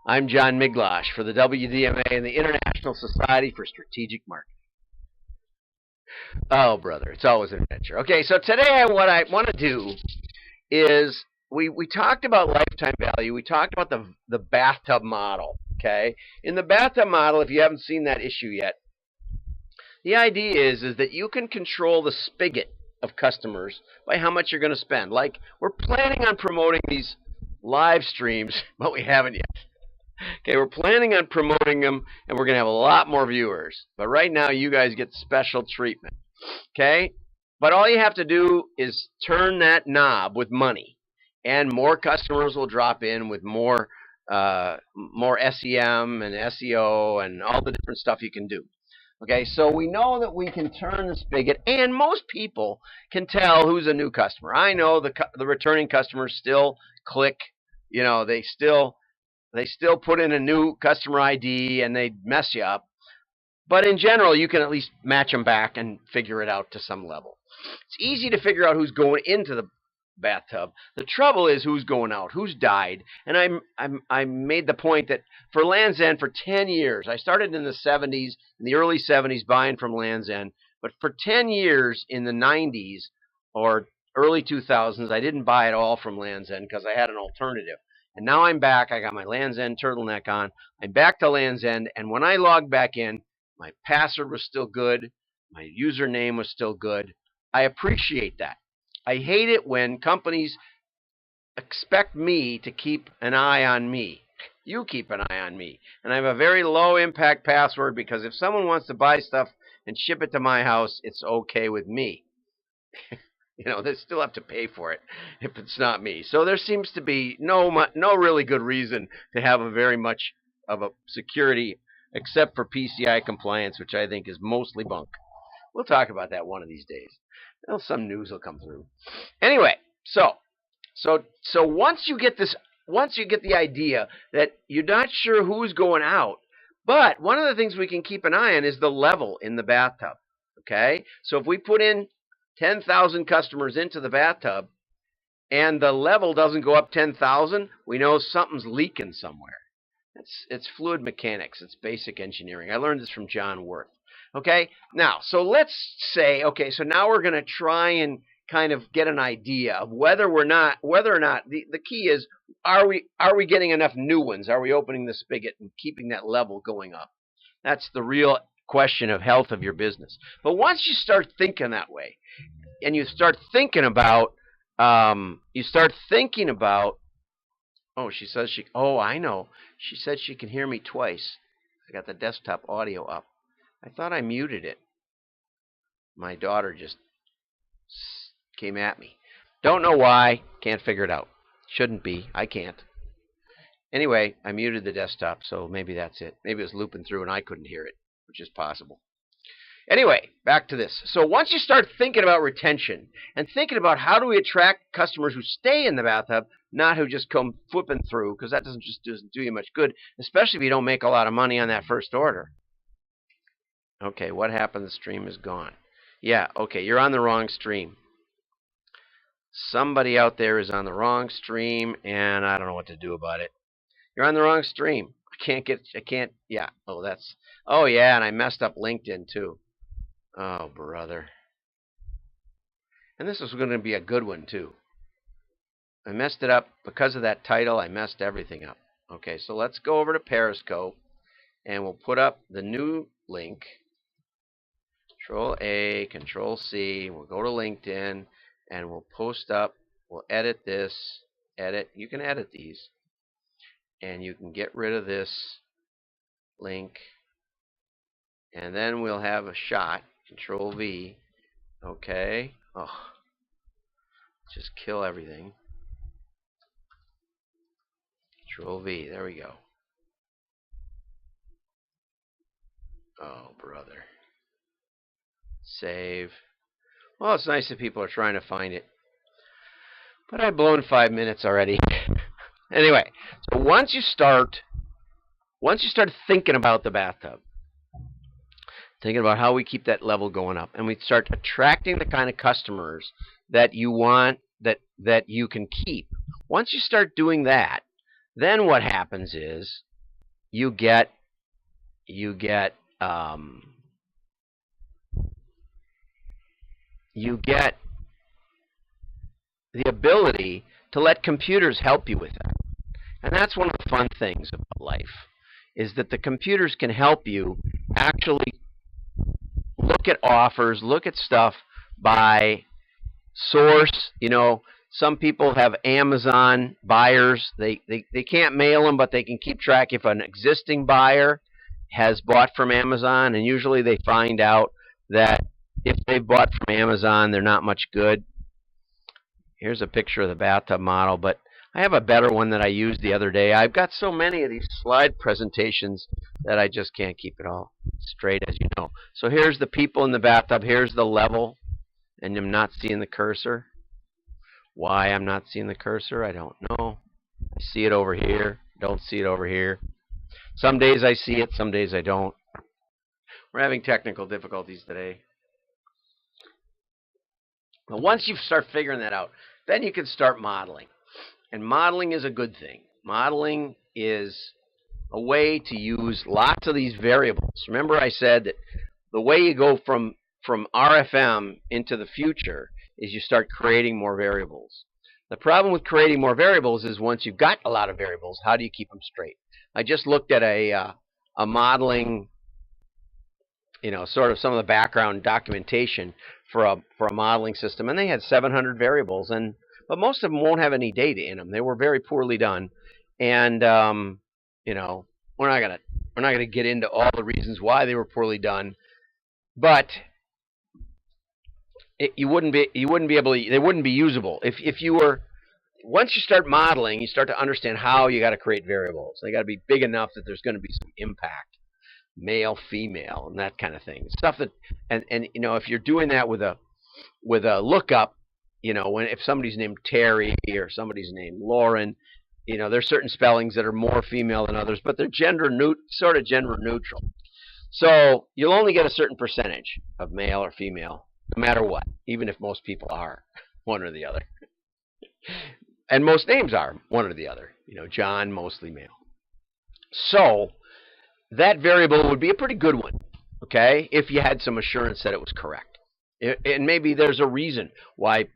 I'm John Miglosh for the WDMA and the International Society for Strategic Marketing. Oh, brother, it's always an adventure. Okay, so today what I want to do is we talked about lifetime value. We talked about the bathtub model, okay? In the bathtub model, if you haven't seen that issue yet, the idea is that you can control the spigot of customers by how much you're going to spend. Like, we're planning on promoting these live streams, but we haven't yet. Okay, we're planning on promoting them, and we're going to have a lot more viewers. But right now, you guys get special treatment. Okay? But all you have to do is turn that knob with money, and more customers will drop in with more SEM and SEO and all the different stuff you can do. Okay, so we know that we can turn the spigot, and most people can tell who's a new customer. I know the returning customers still click. You know, they still put in a new customer ID and they mess you up. But in general, you can at least match them back and figure it out to some level. It's easy to figure out who's going into the bathtub. The trouble is who's going out, who's died. And I made the point that for Lands' End for 10 years, I started in the 70s, in the early 70s, buying from Lands' End. But for 10 years in the 90s or early 2000s, I didn't buy it all from Lands' End because I had an alternative. And now I'm back. I got my Lands' End turtleneck on. I'm back to Lands' End. And when I logged back in, my password was still good. My username was still good. I appreciate that. I hate it when companies expect me to keep an eye on me. You keep an eye on me. And I have a very low impact password because if someone wants to buy stuff and ship it to my house, it's okay with me. You know, they still have to pay for it if it's not me. So there seems to be no really good reason to have a very much of a security except for PCI compliance, which I think is mostly bunk. We'll talk about that one of these days. Well, some news will come through. Anyway, so once you get the idea that you're not sure who's going out, but one of the things we can keep an eye on is the level in the bathtub. Okay? So if we put in 10,000 customers into the bathtub and the level doesn't go up 10,000, we know something's leaking somewhere. It's fluid mechanics. It's basic engineering. I learned this from John Worth. Okay? Now, so let's say, okay, so now we're going to try and kind of get an idea of whether or not the key is, are we getting enough new ones? Are we opening the spigot and keeping that level going up? That's the real question of health of your business. But once you start thinking that way, and you start thinking about, oh, she says I know. She said she can hear me twice. I got the desktop audio up. I thought I muted it. My daughter just came at me. Don't know why. Can't figure it out. Shouldn't be. I can't. Anyway, I muted the desktop, so maybe that's it. Maybe it was looping through and I couldn't hear it, which is possible. Anyway, back to this. So once you start thinking about retention and thinking about how do we attract customers who stay in the bathtub, not who just come flipping through, because that doesn't do you much good, especially if you don't make a lot of money on that first order. Okay, what happened? The stream is gone. Yeah, okay, you're on the wrong stream. Somebody out there is on the wrong stream, and I don't know what to do about it. You're on the wrong stream. Yeah. Oh, yeah, and I messed up LinkedIn, too. Oh, brother. And this is going to be a good one, too. I messed it up because of that title. I messed everything up. Okay, so let's go over to Periscope, and we'll put up the new link. Control A, Control C. We'll go to LinkedIn, and we'll post up. We'll edit this. Edit. You can edit these. And you can get rid of this link. And then we'll have a shot. Control V. Okay. Oh. Just kill everything. Control V. There we go. Oh, brother. Save. Well, it's nice that people are trying to find it. But I've blown 5 minutes already. Anyway, so once you start thinking about the bathtub, thinking about how we keep that level going up, and we start attracting the kind of customers that you want, that you can keep. Once you start doing that, then what happens is you get you get um, you get the ability to let computers help you with that. And that's one of the fun things about life, is that the computers can help you actually look at offers, look at stuff by source. Some people have Amazon buyers. They can't mail them, but they can keep track if an existing buyer has bought from Amazon, and usually they find out that if they've bought from Amazon, they're not much good. Here's a picture of the bathtub model, but I have a better one that I used the other day. I've got so many of these slide presentations that I just can't keep it all straight, as you know. So here's the people in the bathtub. Here's the level, and I'm not seeing the cursor. Why I'm not seeing the cursor, I don't know. I see it over here. Don't see it over here. Some days I see it, some days I don't. We're having technical difficulties today. But once you start figuring that out, then you can start modeling. And modeling is a good thing. Modeling is a way to use lots of these variables. Remember I said that the way you go from RFM into the future is you start creating more variables. The problem with creating more variables is once you've got a lot of variables, how do you keep them straight? I just looked at a modeling, sort of some of the background documentation for a modeling system, and they had 700 variables, but most of them won't have any data in them. They were very poorly done, and we're not gonna get into all the reasons why they were poorly done, but they wouldn't be usable if you were. Once you start modeling, you start to understand how you got to create variables. They got to be big enough that there's going to be some impact, male, female, and that kind of thing. Stuff that, and if you're doing that with a lookup, if somebody's named Terry or somebody's named Lauren, there's certain spellings that are more female than others, but they're gender neutral. So you'll only get a certain percentage of male or female, no matter what, even if most people are one or the other. And most names are one or the other. John, mostly male. So that variable would be a pretty good one, okay, if you had some assurance that it was correct. And maybe there's a reason why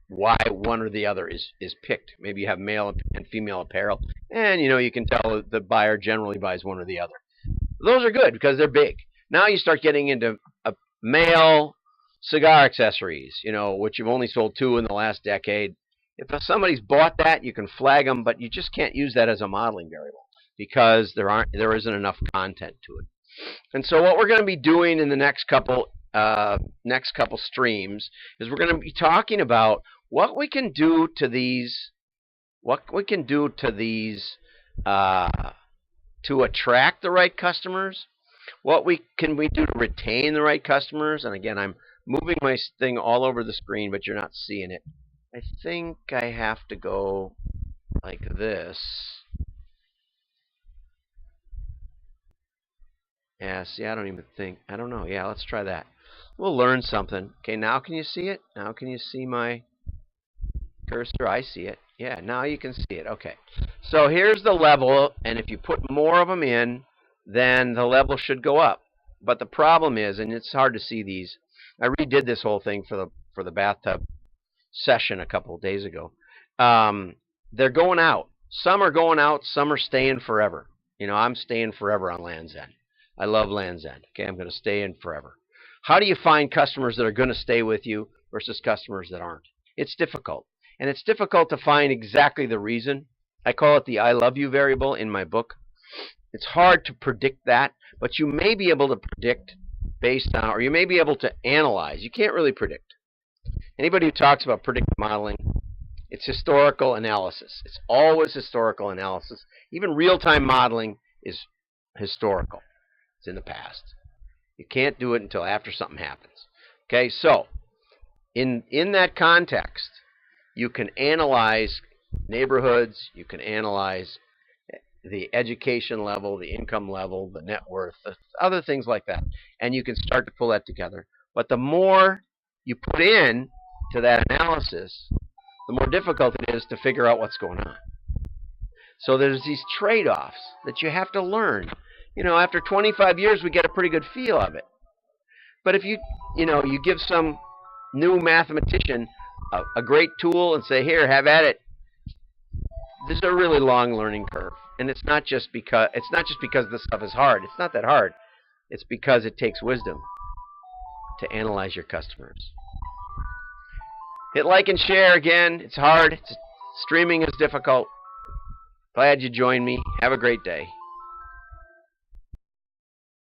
one or the other is picked. Maybe you have male and female apparel, and you can tell the buyer generally buys one or the other. Those are good because they're big. Now you start getting into male cigar accessories, which you've only sold 2 in the last decade. If somebody's bought that, you can flag them, but you just can't use that as a modeling variable because there isn't enough content to it. And so what we're going to be doing in the next couple streams is we're going to be talking about what we can do to these to attract the right customers. What can we do to retain the right customers? And again, I'm moving my thing all over the screen, but you're not seeing it. I think I have to go like this. Yeah, see, I don't know. Yeah, let's try that. We'll learn something. Okay, now can you see it? Now can you see my cursor? I see it. Yeah, now you can see it. Okay. So here's the level, and if you put more of them in, then the level should go up. But the problem is, and it's hard to see these, I redid this whole thing for the bathtub session a couple of days ago. They're going out. Some are going out, some are staying forever. I'm staying forever on Land's End. I love Land's End. Okay, I'm going to stay in forever. How do you find customers that are going to stay with you versus customers that aren't? It's difficult. And it's difficult to find exactly the reason. I call it the I love you variable in my book. It's hard to predict that, but you may be able to predict based on, or you may be able to analyze. You can't really predict. Anybody who talks about predictive modeling, it's historical analysis. It's always historical analysis. Even real-time modeling is historical. It's in the past. You can't do it until after something happens. Okay, so in that context, you can analyze neighborhoods, you can analyze the education level, the income level, the net worth, other things like that, and you can start to pull that together. But the more you put in to that analysis, the more difficult it is to figure out what's going on. So there's these trade-offs that you have to learn. After 25 years, we get a pretty good feel of it. But if you give some new mathematician a great tool and say, here, have at it, there's a really long learning curve. And it's not just because this stuff is hard. It's not that hard. It's because it takes wisdom to analyze your customers. Hit like and share again. It's hard. Streaming is difficult. Glad you joined me. Have a great day.